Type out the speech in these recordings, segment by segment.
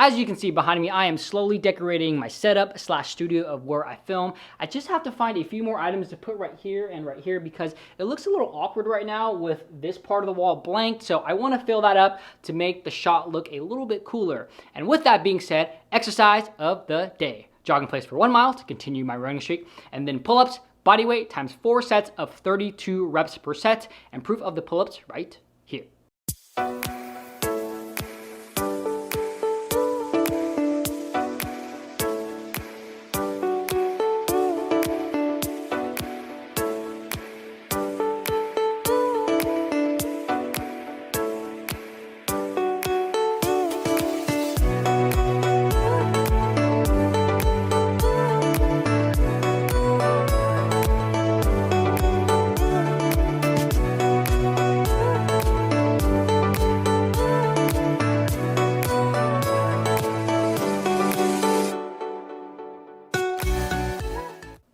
as you can see behind me, I am slowly decorating my setup slash studio of where I film. I just have to find a few more items to put right here and right here because it looks a little awkward right now with this part of the wall blank. So I want to fill that up to make the shot look a little bit cooler. And with that being said, exercise of the day. Jog in place for 1 mile to continue my running streak, and then pull-ups, body weight times 4 sets of 32 reps per set, and proof of the pull-ups right here.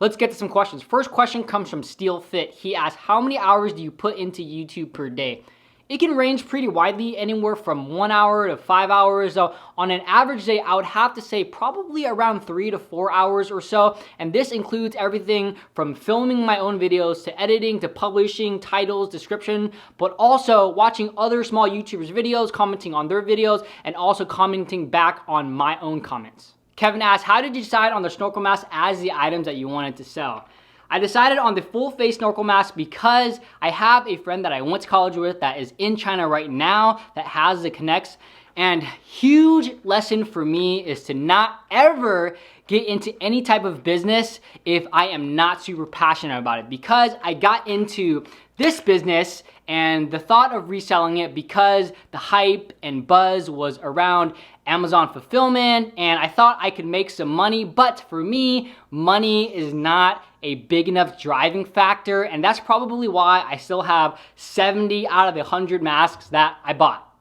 Let's get to some questions. First question comes from Steel Fit. He asks, how many hours do you put into YouTube per day? It can range pretty widely, anywhere from 1 hour to 5 hours. So on an average day, I would have to say probably around 3 to 4 hours or so. And this includes everything from filming my own videos to editing to publishing, titles, description, but also watching other small YouTubers' videos, commenting on their videos, and also commenting back on my own comments. Kevin asks, how did you decide on the snorkel mask as the items that you wanted to sell? I decided on the full face snorkel mask because I have a friend that I went to college with that is in China right now that has the connects. And huge lesson for me is to not ever get into any type of business if I am not super passionate about it, because I got into this business and the thought of reselling it because the hype and buzz was around Amazon fulfillment, and I thought I could make some money, but for me, money is not a big enough driving factor, and that's probably why I still have 70 out of the 100 masks that I bought.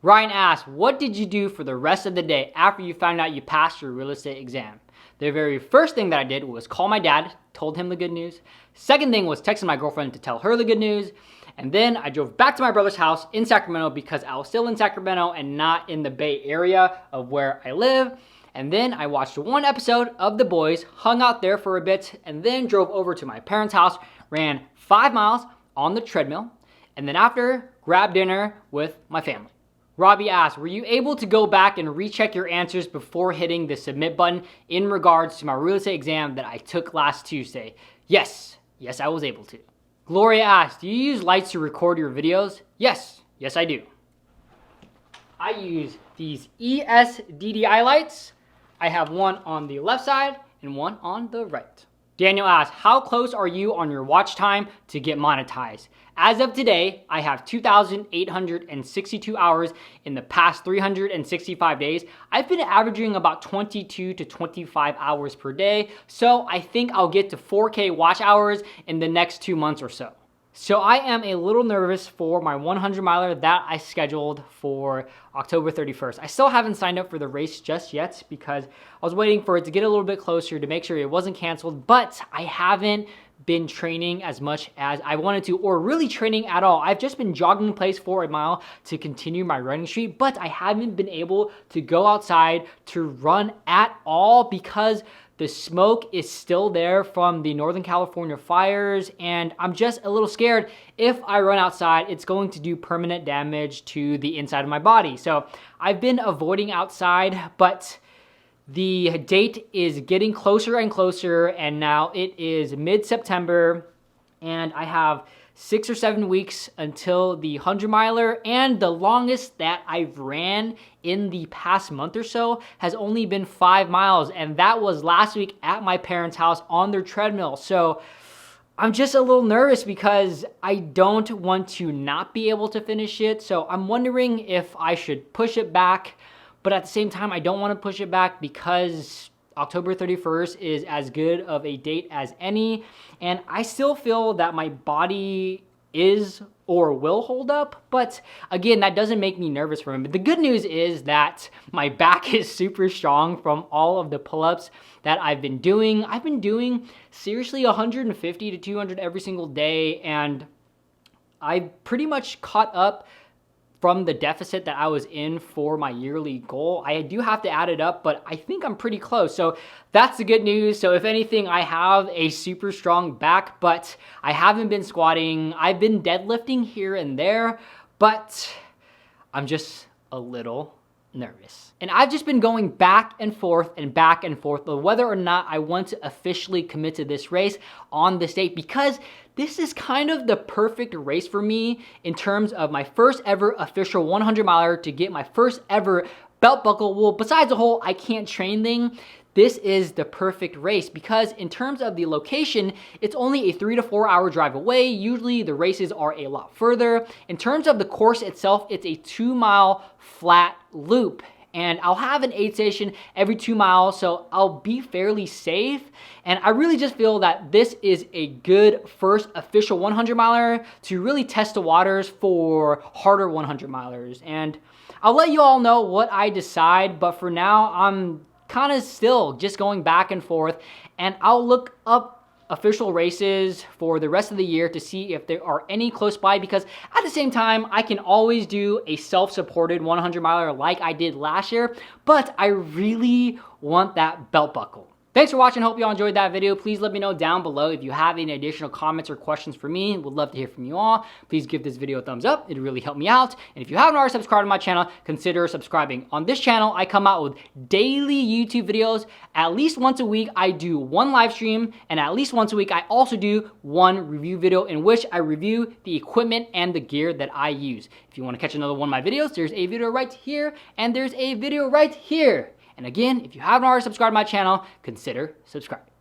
Ryan asks, what did you do for the rest of the day after you found out you passed your real estate exam? The very first thing that I did was call my dad, told him the good news. Second thing was texting my girlfriend to tell her the good news. And then I drove back to my brother's house in Sacramento because I was still in Sacramento and not in the Bay Area of where I live. And then I watched one episode of The Boys, hung out there for a bit, and then drove over to my parents' house, ran 5 miles on the treadmill, and then after, grabbed dinner with my family. Robbie asks, were you able to go back and recheck your answers before hitting the submit button in regards to my real estate exam that I took last Tuesday? Yes, I was able to. Gloria asks, do you use lights to record your videos? Yes, I do. I use these ESDDI lights. I have one on the left side and one on the right. Daniel asks, how close are you on your watch time to get monetized? As of today, I have 2,862 hours in the past 365 days. I've been averaging about 22 to 25 hours per day, so I think I'll get to 4K watch hours in the next 2 months or so. So I am a little nervous for my 100 miler that I scheduled for October 31st. I still haven't signed up for the race just yet because I was waiting for it to get a little bit closer to make sure it wasn't canceled, but I haven't been training as much as I wanted to, or really training at all. I've just been jogging in place for a mile to continue my running streak, but I haven't been able to go outside to run at all because the smoke is still there from the Northern California fires, and I'm just a little scared if I run outside, it's going to do permanent damage to the inside of my body. So I've been avoiding outside, but the date is getting closer and closer, and now it is mid-September, and I have 6 or 7 weeks until the 100 miler, and the longest that I've ran in the past month or so has only been 5 miles, and that was last week at my parents' house on their treadmill. So I'm just a little nervous because I don't want to not be able to finish it. So I'm wondering if I should push it back, but at the same time, I don't want to push it back because October 31st is as good of a date as any, and I still feel that my body is or will hold up, but again, that doesn't make me nervous for him. But the good news is that my back is super strong from all of the pull-ups that I've been doing. I've been doing seriously 150 to 200 every single day, and I've pretty much caught up from the deficit that I was in for my yearly goal. I do have to add it up, but I think I'm pretty close. So that's the good news. So if anything, I have a super strong back, but I haven't been squatting. I've been deadlifting here and there, but I'm just a little nervous. And I've just been going back and forth of whether or not I want to officially commit to this race on this date, because this is kind of the perfect race for me in terms of my first ever official 100 miler, to get my first ever belt buckle. Well, besides the whole I can't train thing, this is the perfect race because in terms of the location, it's only a 3 to 4 hour drive away. Usually the races are a lot further. In terms of the course itself, it's a 2 mile flat loop. And I'll have an aid station every 2 miles, so I'll be fairly safe. And I really just feel that this is a good first official 100 miler to really test the waters for harder 100 milers. And I'll let you all know what I decide, but for now, I'm kind of still just going back and forth, and I'll look up official races for the rest of the year to see if there are any close by, because at the same time, I can always do a self-supported 100 miler like I did last year, but I really want that belt buckle. Thanks for watching. Hope you all enjoyed that video. Please let me know down below if you have any additional comments or questions for me. Would love to hear from you all. Please give this video a thumbs up. It'd really help me out. And if you haven't already subscribed to my channel, consider subscribing. On this channel, I come out with daily YouTube videos. At least once a week, I do one live stream. And at least once a week, I also do one review video in which I review the equipment and the gear that I use. If you want to catch another one of my videos, there's a video right here. And there's a video right here. And again, if you haven't already subscribed to my channel, consider subscribing.